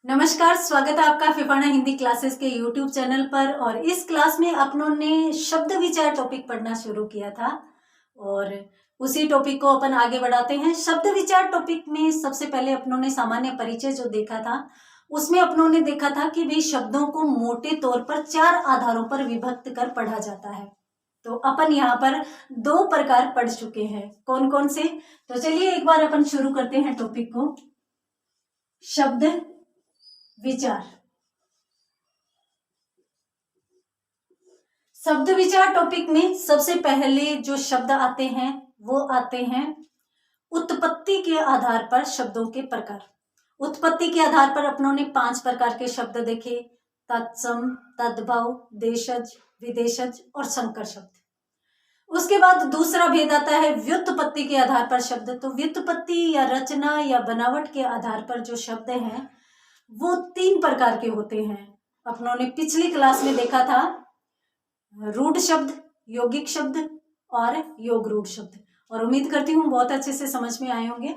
नमस्कार, स्वागत है आपका फिफाना हिंदी क्लासेस के यूट्यूब चैनल पर। और इस क्लास में अपनों ने शब्द विचार टॉपिक पढ़ना शुरू किया था और उसी टॉपिक को अपन आगे बढ़ाते हैं। शब्द विचार टॉपिक में सबसे पहले अपनों ने सामान्य परिचय जो देखा था, उसमें अपनों ने देखा था कि भी शब्दों को मोटे तौर पर 4 आधारों पर विभक्त कर पढ़ा जाता है। तो अपन यहाँ पर 2 प्रकार पढ़ चुके हैं। कौन कौन से? तो चलिए एक बार अपन शुरू करते हैं टॉपिक को। शब्द विचार। शब्द विचार टॉपिक में सबसे पहले जो शब्द आते हैं वो आते हैं उत्पत्ति के आधार पर शब्दों के प्रकार। उत्पत्ति के आधार पर अपनों ने 5 प्रकार के शब्द देखे: तत्सम, तद्भव, देशज, विदेशज और संकर शब्द। उसके बाद दूसरा भेद आता है व्युत्पत्ति के आधार पर शब्द। तो व्युत्पत्ति या रचना या बनावट के आधार पर जो शब्द हैं वो 3 प्रकार के होते हैं। अपनों ने पिछली क्लास में देखा था रूढ़ शब्द, यौगिक शब्द और योग रूढ़ शब्द, और उम्मीद करती हूँ बहुत अच्छे से समझ में आए होंगे।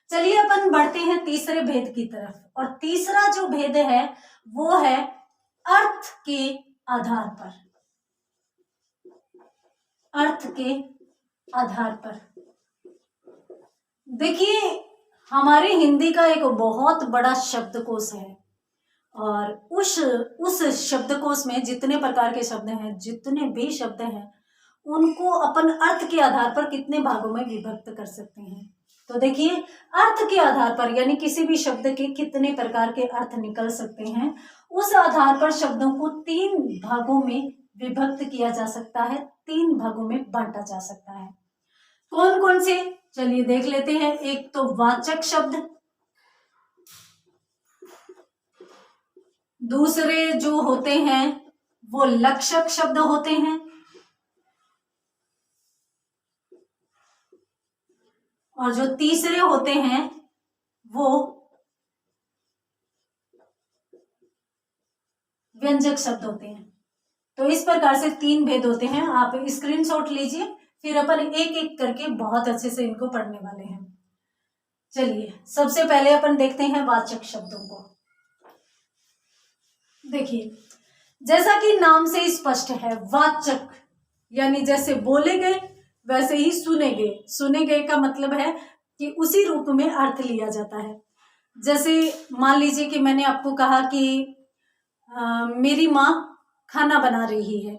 चलिए अपन बढ़ते हैं तीसरे भेद की तरफ। और तीसरा जो भेद है वो है अर्थ के आधार पर। अर्थ के आधार पर देखिए, हमारी हिंदी का एक बहुत बड़ा शब्दकोश है और उस शब्दकोश में जितने प्रकार के शब्द हैं, जितने भी शब्द हैं, उनको अपन अर्थ के आधार पर कितने भागों में विभक्त कर सकते हैं। तो देखिए, अर्थ के आधार पर यानी किसी भी शब्द के कितने प्रकार के अर्थ निकल सकते हैं, उस आधार पर शब्दों को 3 भागों में विभक्त किया जा सकता है, 3 भागों में बांटा जा सकता है। कौन कौन से? चलिए देख लेते हैं। एक तो वाचक शब्द, दूसरे जो होते हैं वो लक्षक शब्द होते हैं, और जो तीसरे होते हैं वो व्यंजक शब्द होते हैं। तो इस प्रकार से 3 भेद होते हैं। आप स्क्रीनशॉट लीजिए, फिर अपन एक एक करके बहुत अच्छे से इनको पढ़ने वाले हैं। चलिए सबसे पहले अपन देखते हैं वाचक शब्दों को। देखिए, जैसा कि नाम से स्पष्ट है, वाचक यानी जैसे बोले गए वैसे ही सुने गए। सुने गए का मतलब है कि उसी रूप में अर्थ लिया जाता है। जैसे मान लीजिए कि मैंने आपको कहा कि मेरी माँ खाना बना रही है,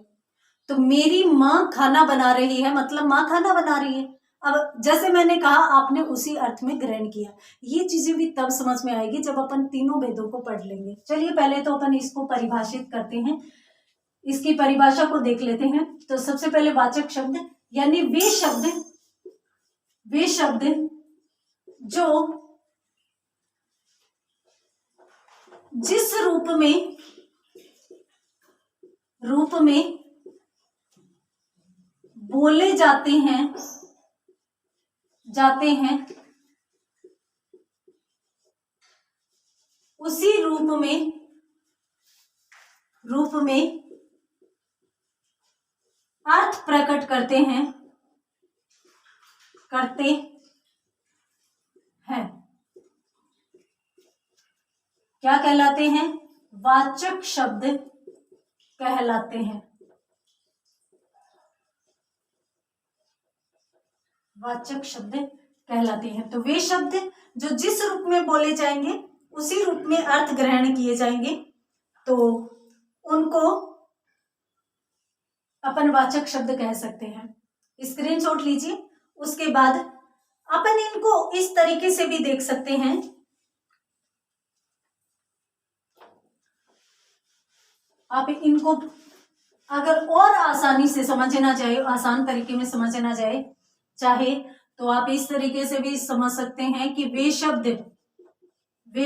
तो मेरी माँ खाना बना रही है मतलब माँ खाना बना रही है। अब जैसे मैंने कहा, आपने उसी अर्थ में ग्रहण किया। ये चीजें भी तब समझ में आएगी जब अपन तीनों वेदों को पढ़ लेंगे। चलिए पहले तो अपन इसको परिभाषित करते हैं, इसकी परिभाषा को देख लेते हैं। तो सबसे पहले वाचक शब्द यानी वे शब्द जो जिस रूप में बोले जाते हैं उसी रूप में अर्थ प्रकट करते हैं क्या कहलाते हैं? वाचक शब्द कहलाते हैं। वाचक शब्द कहलाते हैं। तो वे शब्द जो जिस रूप में बोले जाएंगे उसी रूप में अर्थ ग्रहण किए जाएंगे, तो उनको अपन वाचक शब्द कह सकते हैं। स्क्रीनशॉट लीजिए। उसके बाद अपन इनको इस तरीके से भी देख सकते हैं। आप इनको अगर और आसानी से समझना चाहे, आसान तरीके में समझना जाए चाहे, तो आप इस तरीके से भी समझ सकते हैं कि वे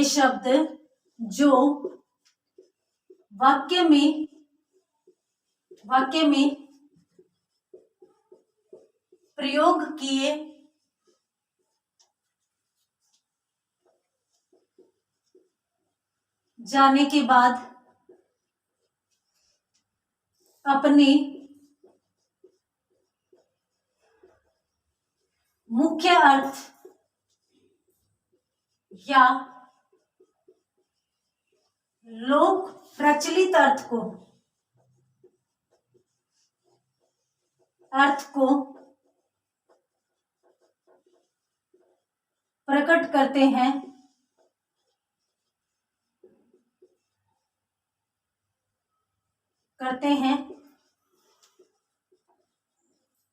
शब्द जो वाक्य में प्रयोग किए जाने के बाद अपने मुख्य अर्थ या लोक प्रचलित अर्थ को प्रकट करते हैं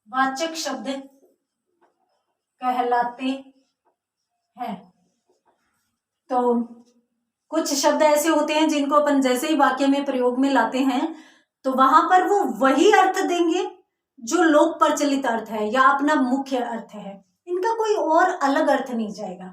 वाचक शब्द कहलाते हैं। तो कुछ शब्द ऐसे होते हैं जिनको अपन जैसे ही वाक्य में प्रयोग में लाते हैं तो वहां पर वो वही अर्थ देंगे जो लोक प्रचलित अर्थ है या अपना मुख्य अर्थ है, इनका कोई और अलग अर्थ नहीं जाएगा।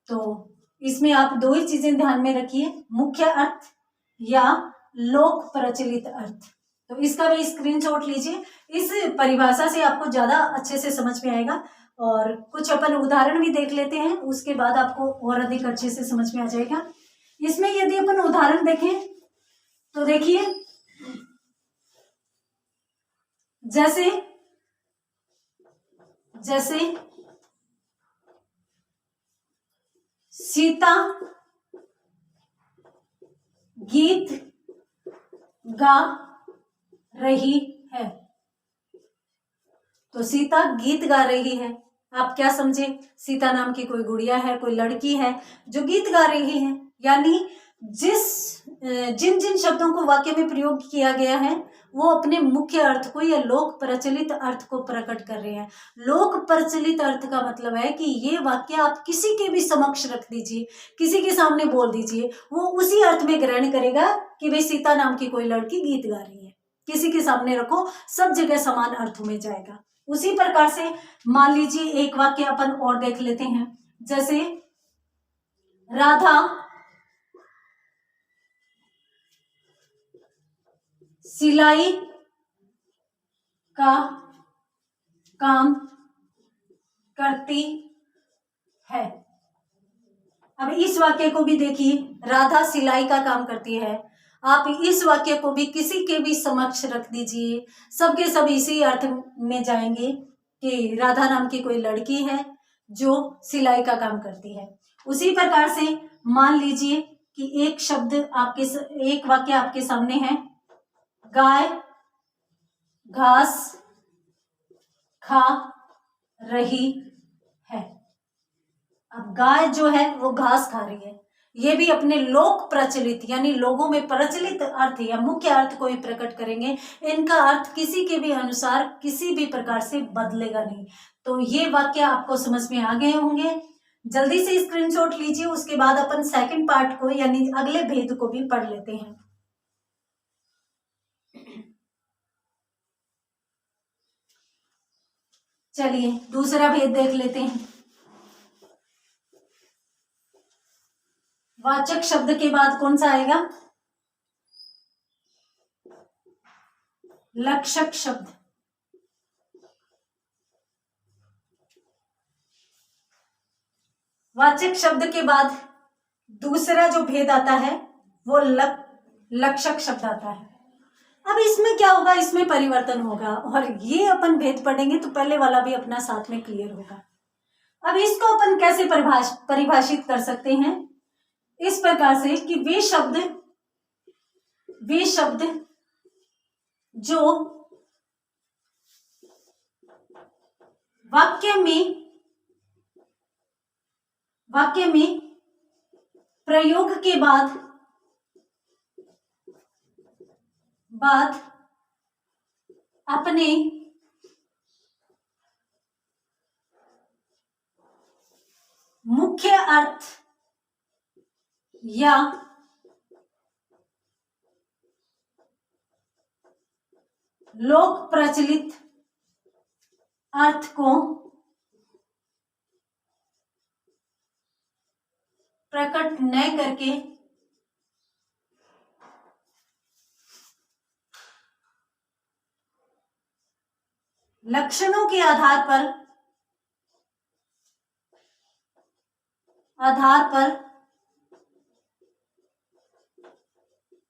तो इसमें आप दो ही चीजें ध्यान में रखिए, मुख्य अर्थ या लोक प्रचलित अर्थ। तो इसका भी स्क्रीनशॉट लीजिए, इस परिभाषा से आपको ज्यादा अच्छे से समझ में आएगा। और कुछ अपन उदाहरण भी देख लेते हैं, उसके बाद आपको और अधिक अच्छे से समझ में आ जाएगा। इसमें यदि अपन उदाहरण देखें तो देखिए, जैसे सीता गीत गा रही है। तो सीता गीत गा रही है, आप क्या समझे? सीता नाम की कोई गुड़िया है, कोई लड़की है जो गीत गा रही है। यानी जिन जिन शब्दों को वाक्य में प्रयोग किया गया है वो अपने मुख्य अर्थ को या लोक प्रचलित अर्थ को प्रकट कर रहे हैं। लोक प्रचलित अर्थ का मतलब है कि ये वाक्य आप किसी के भी समक्ष रख दीजिए, किसी के सामने बोल दीजिए, वो उसी अर्थ में ग्रहण करेगा कि भाई सीता नाम की कोई लड़की गीत गा रही है। किसी के सामने रखो, सब जगह समान अर्थ में जाएगा। उसी प्रकार से मान लीजिए एक वाक्य अपन और देख लेते हैं, जैसे राधा सिलाई का काम करती है। अब इस वाक्य को भी देखिए, राधा सिलाई का काम करती है। आप इस वाक्य को भी किसी के भी समक्ष रख दीजिए, सबके सब इसी अर्थ में जाएंगे कि राधा नाम की कोई लड़की है जो सिलाई का काम करती है। उसी प्रकार से मान लीजिए कि एक वाक्य आपके सामने है, गाय घास खा रही है। अब गाय जो है वो घास खा रही है, ये भी अपने लोक प्रचलित यानी लोगों में प्रचलित अर्थ या मुख्य अर्थ को ही प्रकट करेंगे। इनका अर्थ किसी के भी अनुसार किसी भी प्रकार से बदलेगा नहीं। तो ये वाक्य आपको समझ में आ गए होंगे। जल्दी से स्क्रीनशॉट लीजिए, उसके बाद अपन सेकंड पार्ट को यानी अगले भेद को भी पढ़ लेते हैं। चलिए दूसरा भेद देख लेते हैं। वाचक शब्द के बाद कौन सा आएगा? लक्षक शब्द। वाचक शब्द के बाद दूसरा जो भेद आता है वो लक्षक शब्द आता है। अब इसमें क्या होगा, इसमें परिवर्तन होगा और ये अपन भेद पढ़ेंगे तो पहले वाला भी अपना साथ में क्लियर होगा। अब इसको अपन कैसे परिभाषित कर सकते हैं? इस प्रकार से कि वे शब्द जो वाक्य में प्रयोग के बाद अपने मुख्य अर्थ या लोक प्रचलित अर्थ को प्रकट न करके लक्षणों के आधार पर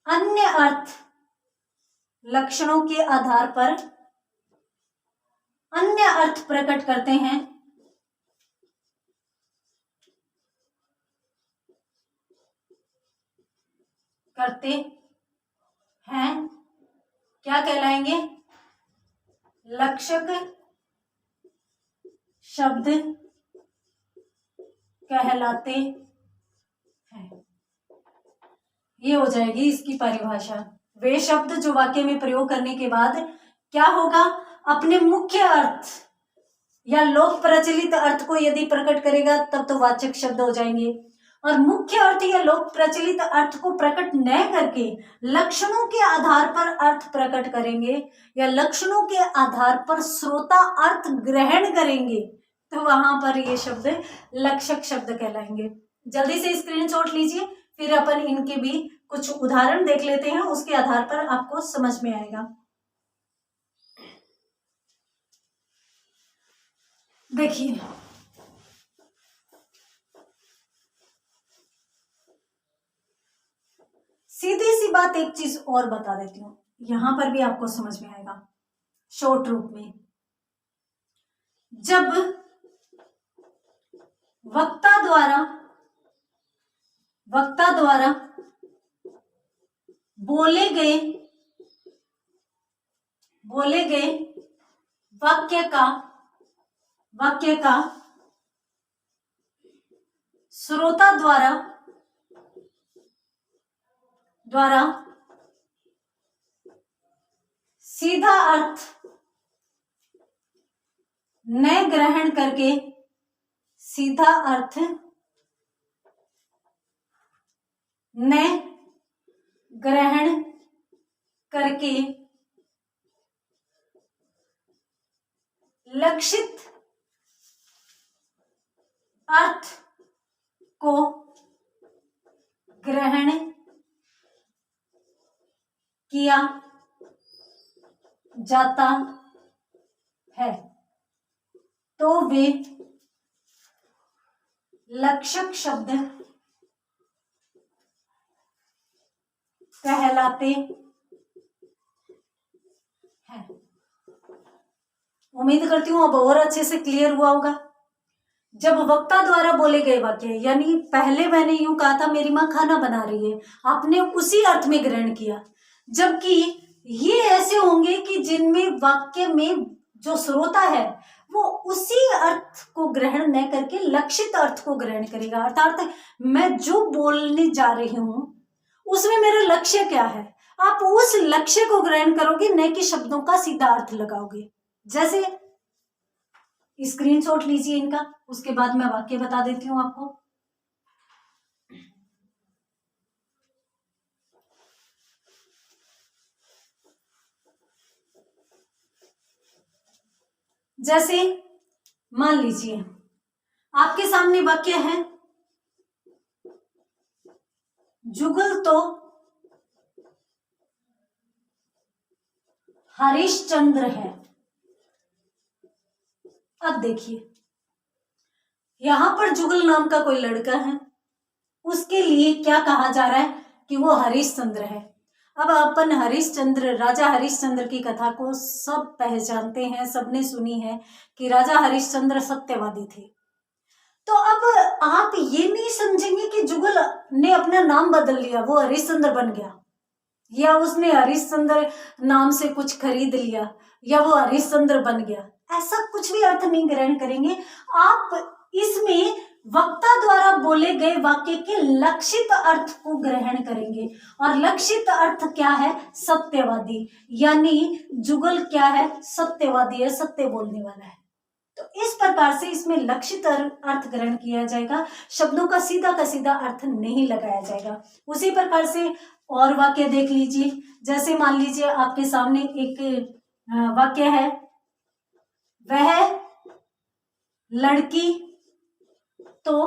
अन्य अर्थ, लक्षणों के आधार पर अन्य अर्थ प्रकट करते हैं करते हैं क्या कहलाएंगे? लक्षक शब्द कहलाते हैं। ये हो जाएगी इसकी परिभाषा। वे शब्द जो वाक्य में प्रयोग करने के बाद क्या होगा? अपने मुख्य अर्थ या लोक प्रचलित अर्थ को यदि प्रकट करेगा तब तो वाचक शब्द हो जाएंगे, और मुख्य अर्थ या लोक प्रचलित अर्थ को प्रकट न करके लक्षणों के आधार पर अर्थ प्रकट करेंगे या लक्षणों के आधार पर श्रोता अर्थ ग्रहण करेंगे तो वहां पर ये शब्द लक्षक शब्द कहलाएंगे। जल्दी से स्क्रीनशॉट लीजिए, फिर अपन इनके भी कुछ उदाहरण देख लेते हैं, उसके आधार पर आपको समझ में आएगा। देखिए, सीधी सी बात एक चीज और बता देती हूं, यहां पर भी आपको समझ में आएगा शॉर्ट रूप में। जब वक्ता द्वारा बोले गए वाक्य का श्रोता द्वारा सीधा अर्थ न ग्रहण करके लक्षित अर्थ को ग्रहण किया जाता है तो वे लक्षक शब्द कहलाते हैं। उम्मीद करती हूं अब और अच्छे से क्लियर हुआ होगा। जब वक्ता द्वारा बोले गए वाक्य, यानी पहले मैंने यूं कहा था मेरी माँ खाना बना रही है, आपने उसी अर्थ में ग्रहण किया, जबकि ये ऐसे होंगे कि जिनमें वाक्य में जो श्रोता है वो उसी अर्थ को ग्रहण न करके लक्षित अर्थ को ग्रहण करेगा। अर्थात मैं जो बोलने जा रही हूं उसमें मेरा लक्ष्य क्या है, आप उस लक्ष्य को ग्रहण करोगे, न कि शब्दों का सीधा अर्थ लगाओगे। जैसे स्क्रीनशॉट लीजिए इनका, उसके बाद मैं वाक्य बता देती हूं आपको। जैसे मान लीजिए आपके सामने वाक्य है, जुगल तो हरिश्चंद्र है। अब देखिए यहां पर जुगल नाम का कोई लड़का है, उसके लिए क्या कहा जा रहा है कि वो हरिश्चंद्र है। अब अपन हरिश्चंद्र, राजा हरिश्चंद्र की कथा को सब पहचानते हैं, सबने सुनी है कि राजा हरिश्चंद्र सत्यवादी थे। तो अब आप ये नहीं समझेंगे कि जुगल ने अपना नाम बदल लिया, वो हरिश्चंद्र बन गया, या उसने हरिश्चंद्र नाम से कुछ खरीद लिया, या वो हरिश्चंद्र बन गया। ऐसा कुछ भी अर्थ नहीं ग्रहण करेंगे आप। इसमें वक्ता द्वारा बोले गए वाक्य के लक्षित अर्थ को ग्रहण करेंगे, और लक्षित अर्थ क्या है? सत्यवादी, यानी जुगल क्या है? सत्यवादी है, सत्य बोलने वाला है। तो इस प्रकार से इसमें लक्षित अर्थ ग्रहण किया जाएगा, शब्दों का सीधा अर्थ नहीं लगाया जाएगा। उसी प्रकार से और वाक्य देख लीजिए। जैसे मान लीजिए आपके सामने एक वाक्य है, वह लड़की तो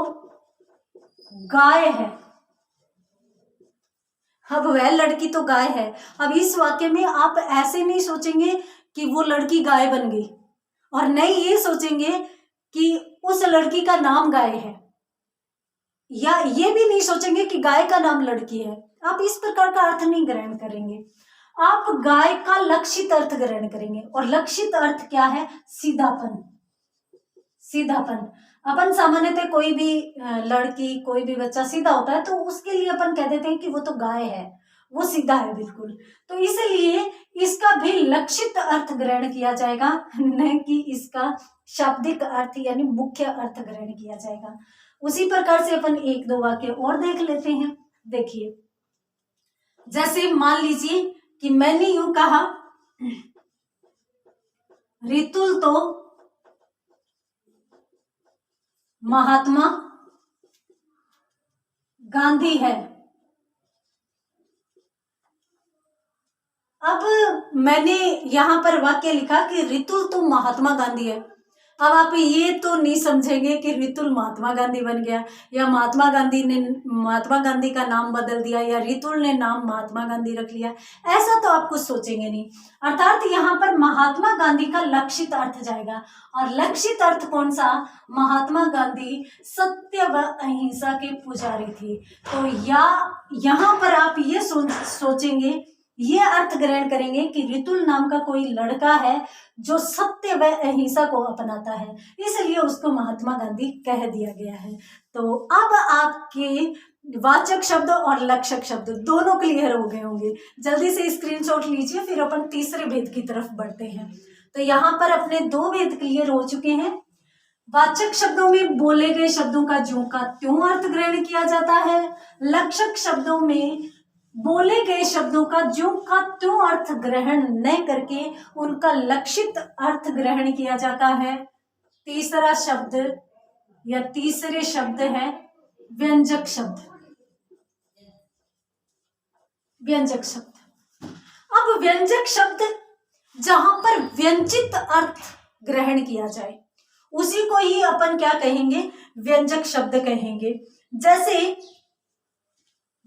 गाय है। अब वह लड़की तो गाय है, अब इस वाक्य में आप ऐसे नहीं सोचेंगे कि वो लड़की गाय बन गई, और नहीं ये सोचेंगे कि उस लड़की का नाम गाय है, या ये भी नहीं सोचेंगे कि गाय का नाम लड़की है। आप इस प्रकार का अर्थ नहीं ग्रहण करेंगे, आप गाय का लक्षित अर्थ ग्रहण करेंगे, और लक्षित अर्थ क्या है? सीधापन। अपन सामान्यतः कोई भी लड़की, कोई भी बच्चा सीधा होता है तो उसके लिए अपन कह देते हैं कि वो तो गाय है, वो सीधा है बिल्कुल। तो इसलिए इसका भी लक्षित अर्थ ग्रहण किया जाएगा, न कि इसका शाब्दिक अर्थ यानी मुख्य अर्थ ग्रहण किया जाएगा। उसी प्रकार से अपन एक दो वाक्य और देख लेते हैं। देखिए, जैसे मान लीजिए कि मैंने यूं कहा, रितुल तो महात्मा गांधी है। अब मैंने यहां पर वाक्य लिखा कि रितुल तो महात्मा गांधी है। अब आप ये तो नहीं समझेंगे कि रितुल महात्मा गांधी बन गया, या महात्मा गांधी ने महात्मा गांधी का नाम बदल दिया, या रितुल ने नाम महात्मा गांधी रख लिया, ऐसा तो आप कुछ सोचेंगे नहीं। अर्थात यहाँ पर महात्मा गांधी का लक्षित अर्थ जाएगा। और लक्षित अर्थ कौन सा? महात्मा गांधी सत्य व अहिंसा के पुजारी थे। तो यहाँ पर आप ये सोचेंगे, ये अर्थ ग्रहण करेंगे कि रितुल नाम का कोई लड़का है जो सत्य व अहिंसा को अपनाता है, इसलिए उसको महात्मा गांधी कह दिया गया है। तो अब आपके वाचक शब्द और लक्षक शब्द दोनों क्लियर हो गए होंगे। जल्दी से स्क्रीनशॉट लीजिए, फिर अपन तीसरे भेद की तरफ बढ़ते हैं। तो यहाँ पर अपने दो भेद क्लियर हो चुके हैं। वाचक शब्दों में बोले गए शब्दों का ज्यों का त्यों अर्थ ग्रहण किया जाता है। लक्षक शब्दों में बोले गए शब्दों का ज्यों का त्यों अर्थ ग्रहण न करके उनका लक्षित अर्थ ग्रहण किया जाता है। तीसरा शब्द या तीसरे शब्द है व्यंजक शब्द। व्यंजक शब्द, अब व्यंजक शब्द जहां पर व्यंजित अर्थ ग्रहण किया जाए उसी को ही अपन क्या कहेंगे? व्यंजक शब्द कहेंगे। जैसे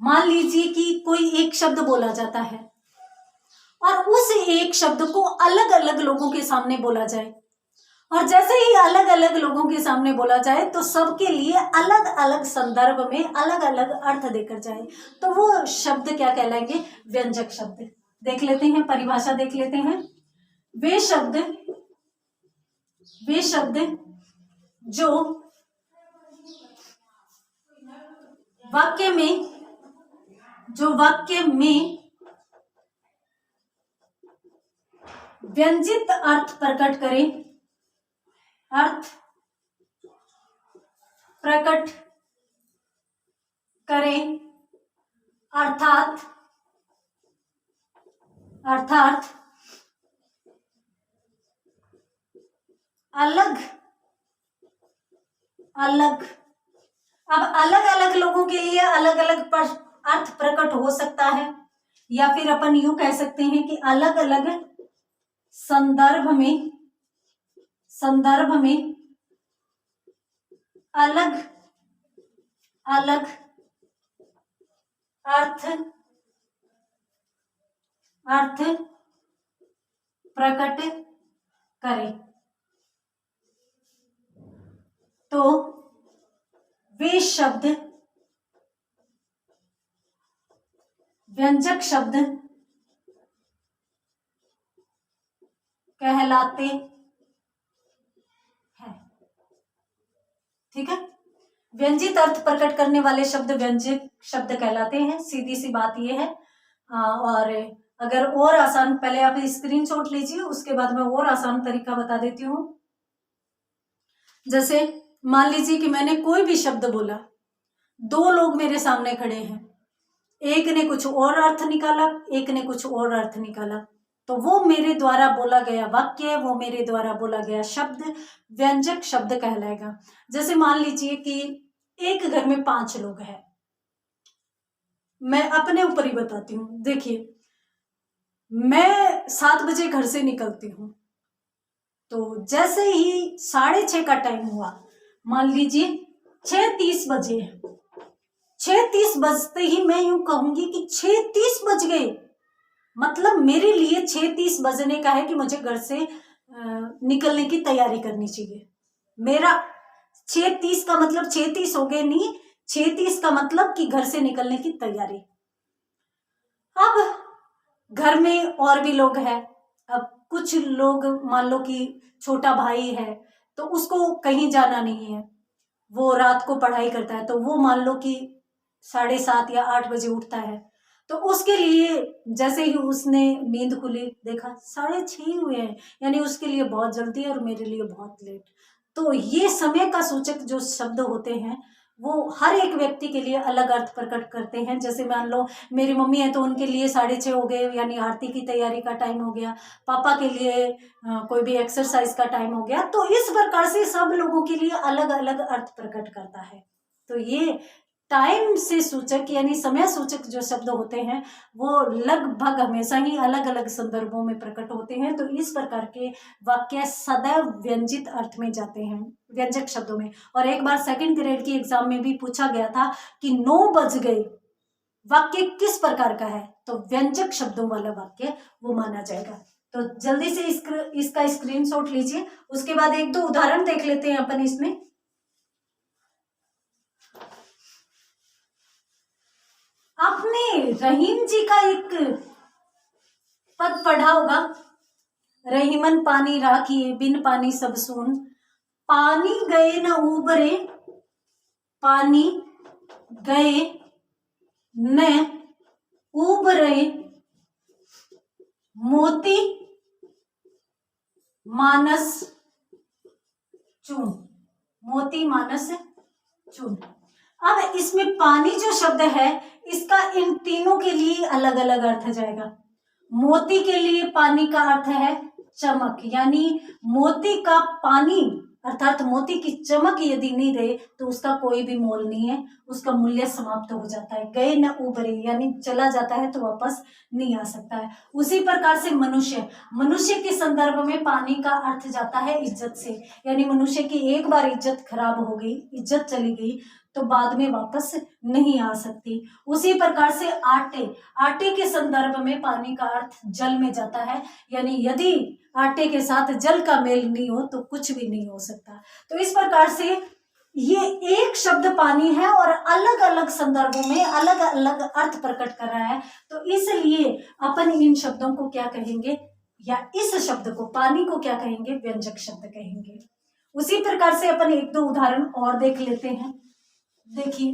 मान लीजिए कि कोई एक शब्द बोला जाता है और उस एक शब्द को अलग अलग लोगों के सामने बोला जाए, और जैसे ही अलग अलग लोगों के सामने बोला जाए तो सबके लिए अलग अलग संदर्भ में अलग अलग अर्थ देकर जाए, तो वो शब्द क्या कहलाएंगे? व्यंजक शब्द। देख लेते हैं, परिभाषा देख लेते हैं। वे शब्द जो वाक्य में व्यंजित अर्थ प्रकट करें, अर्थात अलग अलग, अब अलग अलग लोगों के लिए अलग अलग अर्थ प्रकट हो सकता है, या फिर अपन यूं कह सकते हैं कि अलग अलग संदर्भ में अलग अलग अर्थ प्रकट करें। तो वे शब्द व्यंजक शब्द कहलाते हैं। ठीक है, व्यंजित अर्थ प्रकट करने वाले शब्द व्यंजक शब्द कहलाते हैं। सीधी सी बात यह है। और अगर और आसान, पहले आप स्क्रीनशॉट लीजिए, उसके बाद मैं और आसान तरीका बता देती हूँ। जैसे मान लीजिए कि मैंने कोई भी शब्द बोला, दो लोग मेरे सामने खड़े हैं, एक ने कुछ और अर्थ निकाला, एक ने कुछ और अर्थ निकाला, तो वो मेरे द्वारा बोला गया वाक्य, वो मेरे द्वारा बोला गया शब्द व्यंजक शब्द कहलाएगा। जैसे मान लीजिए कि एक घर में 5 लोग हैं, मैं अपने ऊपर ही बताती हूँ। देखिए, मैं 7 बजे घर से निकलती हूँ, तो जैसे ही 6:30 का टाइम हुआ, मान लीजिए 6:30 बजे, 6:30 बजते ही मैं यूं कहूंगी कि 6:30 बज गए, मतलब मेरे लिए 6:30 बजने का है कि मुझे घर से निकलने की तैयारी करनी चाहिए। मेरा 6:30 का मतलब 6:30 हो गए नहीं, 6:30 का मतलब कि घर से निकलने की तैयारी। अब घर में और भी लोग हैं। अब कुछ लोग, मान लो कि छोटा भाई है तो उसको कहीं जाना नहीं है, वो रात को पढ़ाई करता है, तो वो मान लो कि 7:30 या 8 बजे उठता है, तो उसके लिए जैसे ही उसने नींद खुली देखा 6:30 हुए हैं, यानी उसके लिए बहुत जल्दी है और मेरे लिए बहुत लेट। तो ये समय का सूचक जो शब्द होते हैं वो हर एक व्यक्ति के लिए अलग अर्थ प्रकट करते हैं। जैसे मान लो मेरी मम्मी है तो उनके लिए 6:30 हो गए, यानी आरती की तैयारी का टाइम हो गया। पापा के लिए कोई भी एक्सरसाइज का टाइम हो गया। तो इस प्रकार से सब लोगों के लिए अलग अलग अर्थ प्रकट करता है। तो ये टाइम से सूचक यानी समय सूचक जो शब्द होते हैं वो लगभग हमेशा ही अलग अलग संदर्भों में प्रकट होते हैं। तो इस प्रकार के वाक्य सदैव व्यंजित अर्थ में जाते हैं, व्यंजक शब्दों में। और एक बार सेकंड ग्रेड की एग्जाम में भी पूछा गया था कि 9 बज गए वाक्य किस प्रकार का है, तो व्यंजक शब्दों वाला वाक्य वो माना जाएगा। तो जल्दी से इसका स्क्रीनशॉट लीजिए। उसके बाद एक दो उदाहरण देख लेते हैं अपन इसमें। आपने रहीम जी का एक पद पढ़ा होगा, रहीमन पानी राखिए बिन पानी सब सून, पानी गए न उबरे, पानी गए न उबरे, मोती मानस चून, मोती मानस चून। अब इसमें पानी जो शब्द है इसका इन तीनों के लिए अलग अलग अर्थ जाएगा। मोती के लिए पानी का अर्थ है चमक, यानी मोती का पानी अर्थात मोती की चमक यदि नहीं रहे तो उसका कोई भी मोल नहीं है, उसका मूल्य समाप्त हो जाता है। गए न उबरे यानी चला जाता है तो वापस नहीं आ सकता है। उसी प्रकार से मनुष्य, मनुष्य के संदर्भ में पानी का अर्थ जाता है इज्जत से, यानी मनुष्य की एक बार इज्जत खराब हो गई, इज्जत चली गई तो बाद में वापस नहीं आ सकती। उसी प्रकार से आटे, आटे के संदर्भ में पानी का अर्थ जल में जाता है, यानी यदि आटे के साथ जल का मेल नहीं हो तो कुछ भी नहीं हो सकता। तो इस प्रकार से ये एक शब्द पानी है और अलग अलग संदर्भों में अलग अलग अर्थ प्रकट कर रहा है। तो इसलिए अपन इन शब्दों को क्या कहेंगे, या इस शब्द को पानी को क्या कहेंगे, व्यंजक शब्द कहेंगे। उसी प्रकार से अपन एक दो उदाहरण और देख लेते हैं। देखिए,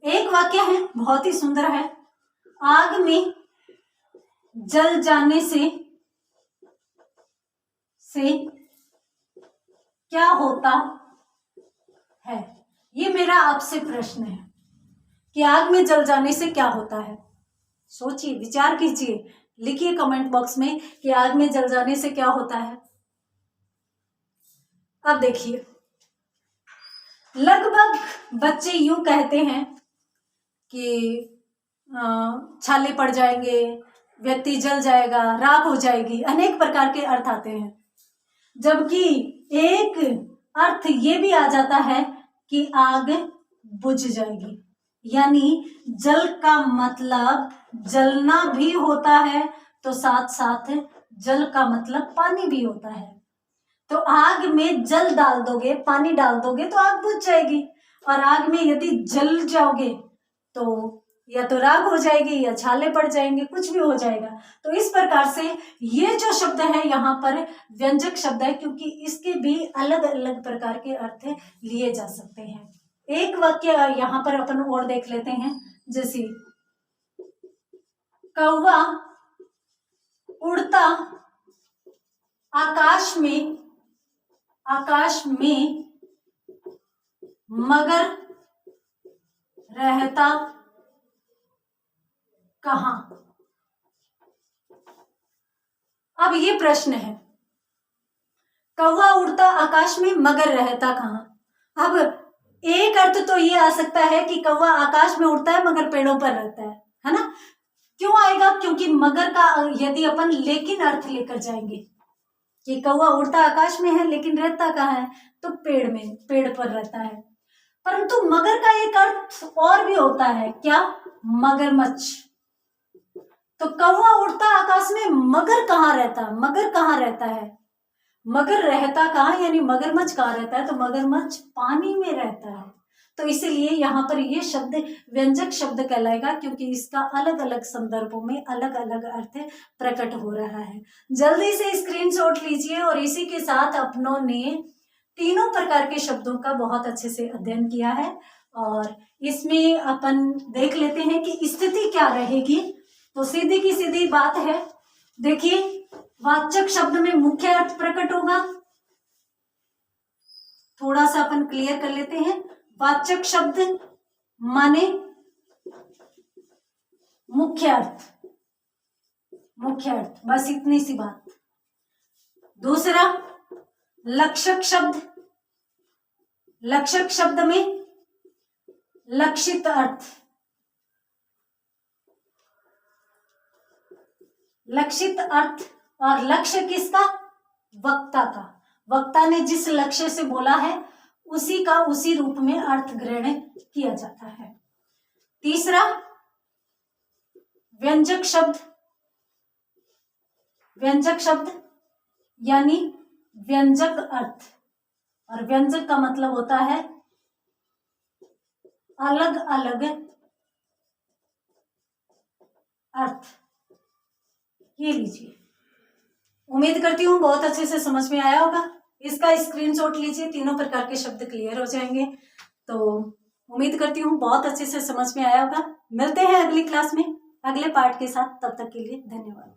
एक वाक्य है बहुत ही सुंदर है, आग में जल जाने से क्या होता है। ये मेरा आपसे प्रश्न है कि आग में जल जाने से क्या होता है। सोचिए, विचार कीजिए, लिखिए कमेंट बॉक्स में कि आग में जल जाने से क्या होता है। अब देखिए, लगभग बच्चे यूं कहते हैं कि छाले पड़ जाएंगे, व्यक्ति जल जाएगा, राख हो जाएगी, अनेक प्रकार के अर्थ आते हैं। जबकि एक अर्थ ये भी आ जाता है कि आग बुझ जाएगी, यानी जल का मतलब जलना भी होता है तो साथ साथ जल का मतलब पानी भी होता है। तो आग में जल डाल दोगे, पानी डाल दोगे तो आग बुझ जाएगी, और आग में यदि जल जाओगे तो या तो राख हो जाएगी या छाले पड़ जाएंगे, कुछ भी हो जाएगा। तो इस प्रकार से ये जो शब्द है यहाँ पर व्यंजक शब्द है, क्योंकि इसके भी अलग अलग प्रकार के अर्थ लिए जा सकते हैं। एक वाक्य यहाँ पर अपन और देख लेते हैं, जैसे कौवा उड़ता आकाश में मगर रहता कहाँ। अब ये प्रश्न है, कौवा उड़ता आकाश में मगर रहता कहाँ। अब एक अर्थ तो ये आ सकता है कि कौवा आकाश में उड़ता है मगर पेड़ों पर रहता है ना। क्यों आएगा, क्योंकि मगर का यदि अपन लेकिन अर्थ लेकर जाएंगे कि कौवा उड़ता आकाश में है लेकिन रहता कहाँ है, तो पेड़ पर रहता है। परंतु मगर का एक अर्थ और भी होता है, क्या, मगरमच्छ। तो कौवा उड़ता आकाश में मगर कहाँ रहता है, मगर रहता कहाँ, यानी मगरमच्छ कहाँ रहता है, तो मगरमच्छ पानी में रहता है। तो इसीलिए यहाँ पर ये शब्द व्यंजक शब्द कहलाएगा, क्योंकि इसका अलग अलग संदर्भों में अलग अलग अर्थ प्रकट हो रहा है। जल्दी से स्क्रीनशॉट लीजिए। और इसी के साथ अपनों ने तीनों प्रकार के शब्दों का बहुत अच्छे से अध्ययन किया है, और इसमें अपन देख लेते हैं कि स्थिति क्या रहेगी। तो सीधी की सीधी बात है, देखिए वाचक शब्द में मुख्य अर्थ प्रकट होगा। थोड़ा सा अपन क्लियर कर लेते हैं। वाचक शब्द माने मुख्य अर्थ, मुख्य अर्थ, बस इतनी सी बात। दूसरा लक्षक शब्द, लक्षक शब्द में लक्षित अर्थ, लक्षित अर्थ। और लक्ष्य किसका? वक्ता का। वक्ता ने जिस लक्ष्य से बोला है उसी का उसी रूप में अर्थ ग्रहण किया जाता है। तीसरा व्यंजक शब्द, व्यंजक शब्द यानी व्यंजक अर्थ। और व्यंजक का मतलब होता है अलग अलग अर्थ। ये लीजिए, उम्मीद करती हूँ बहुत अच्छे से समझ में आया होगा। इसका स्क्रीनशॉट लीजिए, तीनों प्रकार के शब्द क्लियर हो जाएंगे। तो उम्मीद करती हूँ बहुत अच्छे से समझ में आया होगा। मिलते हैं अगली क्लास में अगले पार्ट के साथ, तब तक के लिए धन्यवाद।